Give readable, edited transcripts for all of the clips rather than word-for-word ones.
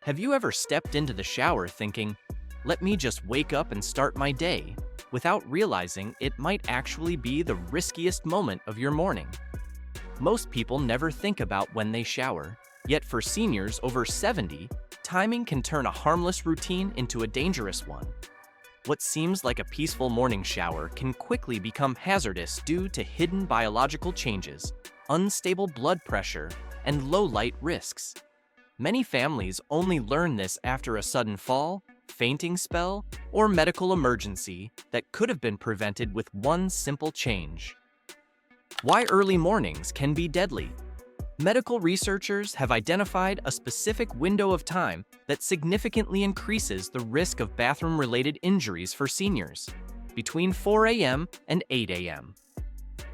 Have you ever stepped into the shower thinking, let me just wake up and start my day, without realizing it might actually be the riskiest moment of your morning? Most people never think about when they shower, yet for seniors over 70, timing can turn a harmless routine into a dangerous one. What seems like a peaceful morning shower can quickly become hazardous due to hidden biological changes, unstable blood pressure, and low light risks. Many families only learn this after a sudden fall, fainting spell, or medical emergency that could have been prevented with one simple change. Why early mornings can be deadly. Medical researchers have identified a specific window of time that significantly increases the risk of bathroom-related injuries for seniors, between 4 a.m. and 8 a.m.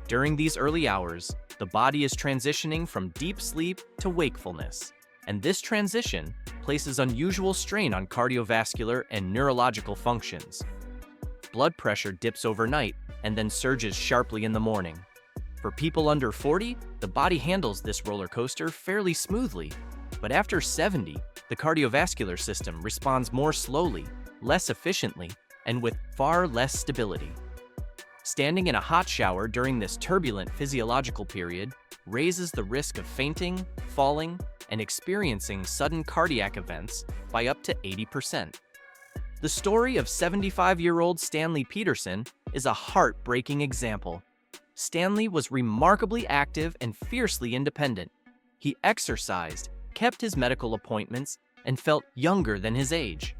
During these early hours, the body is transitioning from deep sleep to wakefulness, and this transition places unusual strain on cardiovascular and neurological functions. Blood pressure dips overnight and then surges sharply in the morning. For people under 40, the body handles this roller coaster fairly smoothly, but after 70, the cardiovascular system responds more slowly, less efficiently, and with far less stability. Standing in a hot shower during this turbulent physiological period raises the risk of fainting, falling, and experiencing sudden cardiac events by up to 80%. The story of 75-year-old Stanley Peterson is a heartbreaking example. Stanley was remarkably active and fiercely independent. He exercised, kept his medical appointments, and felt younger than his age.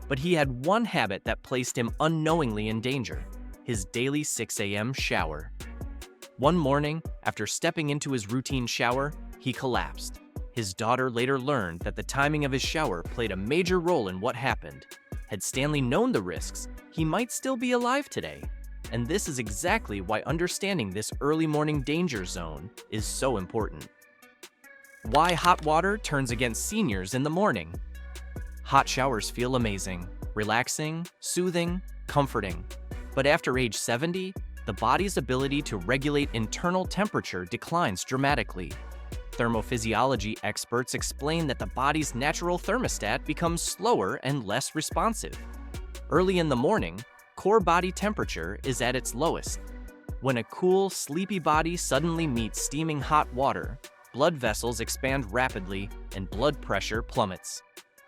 But he had one habit that placed him unknowingly in danger: his daily 6 a.m. shower. One morning, after stepping into his routine shower, he collapsed. His daughter later learned that the timing of his shower played a major role in what happened. Had Stanley known the risks, he might still be alive today. And this is exactly why understanding this early morning danger zone is so important. Why hot water turns against seniors in the morning. Hot showers feel amazing, relaxing, soothing, comforting. But after age 70, the body's ability to regulate internal temperature declines dramatically. Thermophysiology experts explain that the body's natural thermostat becomes slower and less responsive. Early in the morning, core body temperature is at its lowest. When a cool, sleepy body suddenly meets steaming hot water, blood vessels expand rapidly and blood pressure plummets.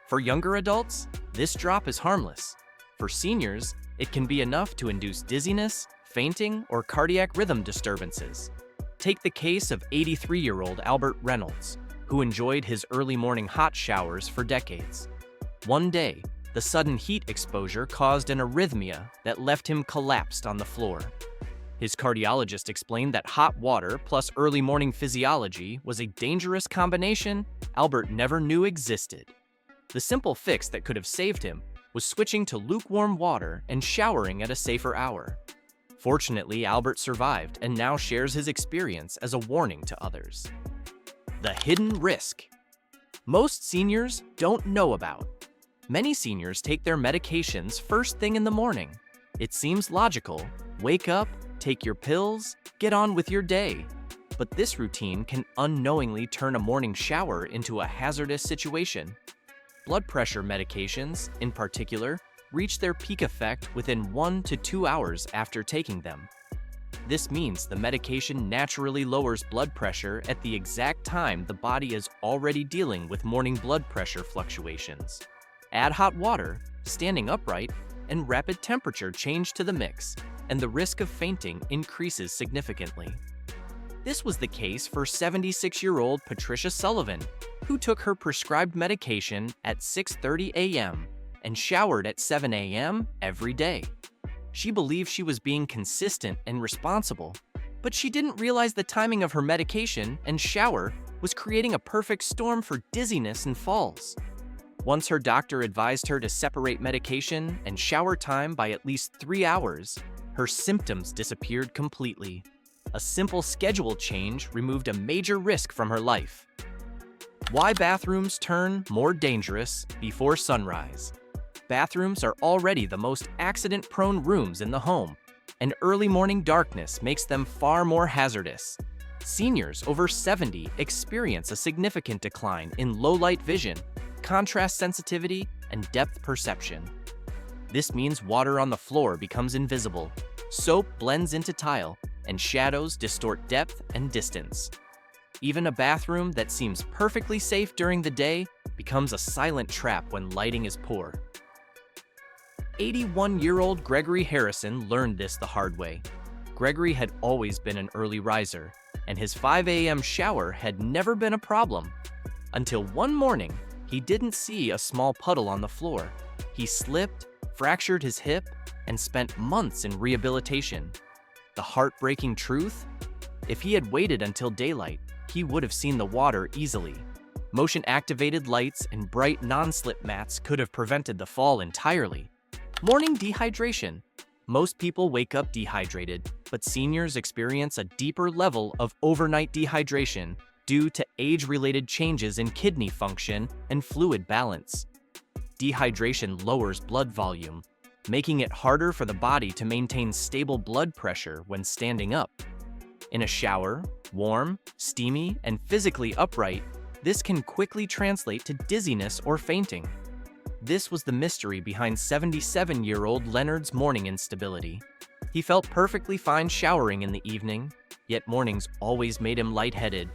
For younger adults, this drop is harmless. For seniors, it can be enough to induce dizziness, fainting, or cardiac rhythm disturbances. Take the case of 83-year-old Albert Reynolds, who enjoyed his early morning hot showers for decades. One day, the sudden heat exposure caused an arrhythmia that left him collapsed on the floor. His cardiologist explained that hot water plus early morning physiology was a dangerous combination Albert never knew existed. The simple fix that could have saved him was switching to lukewarm water and showering at a safer hour. Fortunately, Albert survived and now shares his experience as a warning to others. The hidden risk. Most seniors don't know about. Many seniors take their medications first thing in the morning. It seems logical. Wake up, take your pills, get on with your day. But this routine can unknowingly turn a morning shower into a hazardous situation. Blood pressure medications, in particular, reach their peak effect within 1 to 2 hours after taking them. This means the medication naturally lowers blood pressure at the exact time the body is already dealing with morning blood pressure fluctuations. Add hot water, standing upright, and rapid temperature change to the mix, and the risk of fainting increases significantly. This was the case for 76-year-old Patricia Sullivan, who took her prescribed medication at 6:30 a.m. and showered at 7 a.m. every day. She believed she was being consistent and responsible, but she didn't realize the timing of her medication and shower was creating a perfect storm for dizziness and falls. Once her doctor advised her to separate medication and shower time by at least 3 hours, her symptoms disappeared completely. A simple schedule change removed a major risk from her life. Why bathrooms turn more dangerous before sunrise. Bathrooms are already the most accident-prone rooms in the home, and early morning darkness makes them far more hazardous. Seniors over 70 experience a significant decline in low-light vision, contrast sensitivity, and depth perception. This means water on the floor becomes invisible, soap blends into tile, and shadows distort depth and distance. Even a bathroom that seems perfectly safe during the day becomes a silent trap when lighting is poor. 81-year-old Gregory Harrison learned this the hard way. Gregory had always been an early riser, and his 5 a.m. shower had never been a problem. Until one morning, he didn't see a small puddle on the floor. He slipped, fractured his hip, and spent months in rehabilitation. The heartbreaking truth? If he had waited until daylight, he would have seen the water easily. Motion-activated lights and bright non-slip mats could have prevented the fall entirely. Morning dehydration. Most people wake up dehydrated, but seniors experience a deeper level of overnight dehydration due to age-related changes in kidney function and fluid balance. Dehydration lowers blood volume, making it harder for the body to maintain stable blood pressure when standing up. In a shower, warm, steamy, and physically upright, this can quickly translate to dizziness or fainting. This was the mystery behind 77-year-old Leonard's morning instability. He felt perfectly fine showering in the evening, yet mornings always made him lightheaded.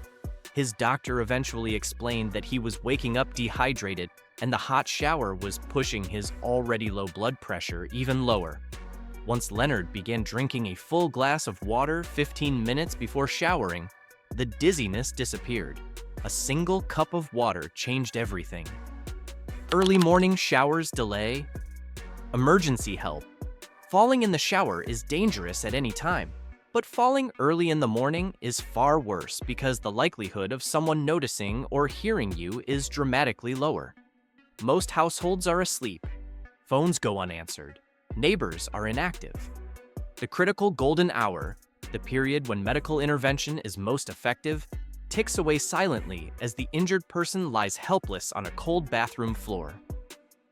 His doctor eventually explained that he was waking up dehydrated, and the hot shower was pushing his already low blood pressure even lower. Once Leonard began drinking a full glass of water 15 minutes before showering, the dizziness disappeared. A single cup of water changed everything. Early morning showers delay. Emergency help. Falling in the shower is dangerous at any time, but falling early in the morning is far worse because the likelihood of someone noticing or hearing you is dramatically lower. Most households are asleep. Phones go unanswered. Neighbors are inactive. The critical golden hour, the period when medical intervention is most effective, ticks away silently as the injured person lies helpless on a cold bathroom floor.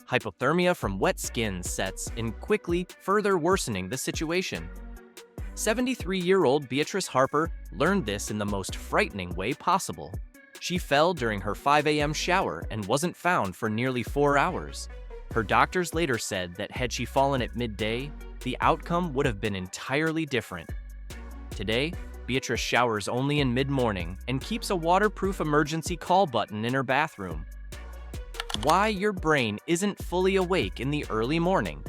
Hypothermia from wet skin sets in quickly, further worsening the situation. 73-year-old Beatrice Harper learned this in the most frightening way possible. She fell during her 5 a.m. shower and wasn't found for nearly 4 hours. Her doctors later said that had she fallen at midday, the outcome would have been entirely different. Today, Beatrice showers only in mid-morning and keeps a waterproof emergency call button in her bathroom. Why your brain isn't fully awake in the early morning.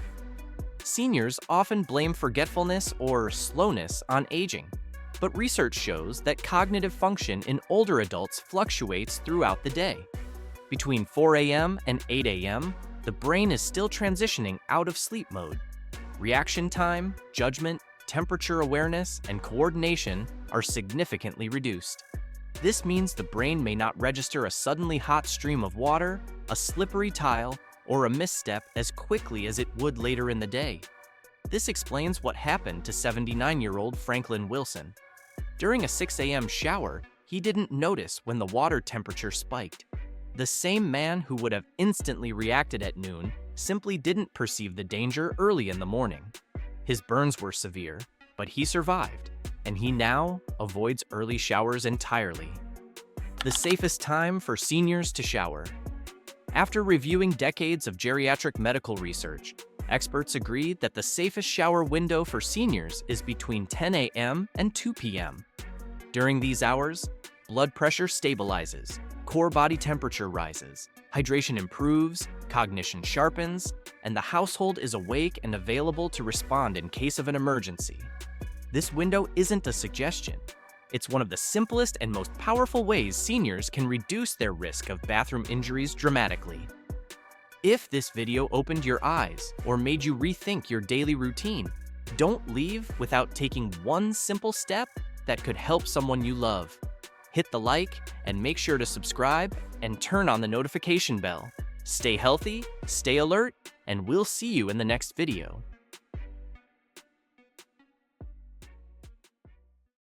Seniors often blame forgetfulness or slowness on aging, but research shows that cognitive function in older adults fluctuates throughout the day. Between 4 a.m. and 8 a.m., the brain is still transitioning out of sleep mode. Reaction time, judgment, temperature awareness, and coordination are significantly reduced. This means the brain may not register a suddenly hot stream of water, a slippery tile, or a misstep as quickly as it would later in the day. This explains what happened to 79-year-old Franklin Wilson. During a 6 a.m. shower, he didn't notice when the water temperature spiked. The same man who would have instantly reacted at noon simply didn't perceive the danger early in the morning. His burns were severe, but he survived, and he now avoids early showers entirely. The safest time for seniors to shower. After reviewing decades of geriatric medical research, experts agree that the safest shower window for seniors is between 10 a.m. and 2 p.m. During these hours, blood pressure stabilizes, core body temperature rises, hydration improves, cognition sharpens, and the household is awake and available to respond in case of an emergency. This window isn't a suggestion. It's one of the simplest and most powerful ways seniors can reduce their risk of bathroom injuries dramatically. If this video opened your eyes or made you rethink your daily routine, don't leave without taking one simple step that could help someone you love. Hit the like and make sure to subscribe and turn on the notification bell. Stay healthy, stay alert, and we'll see you in the next video.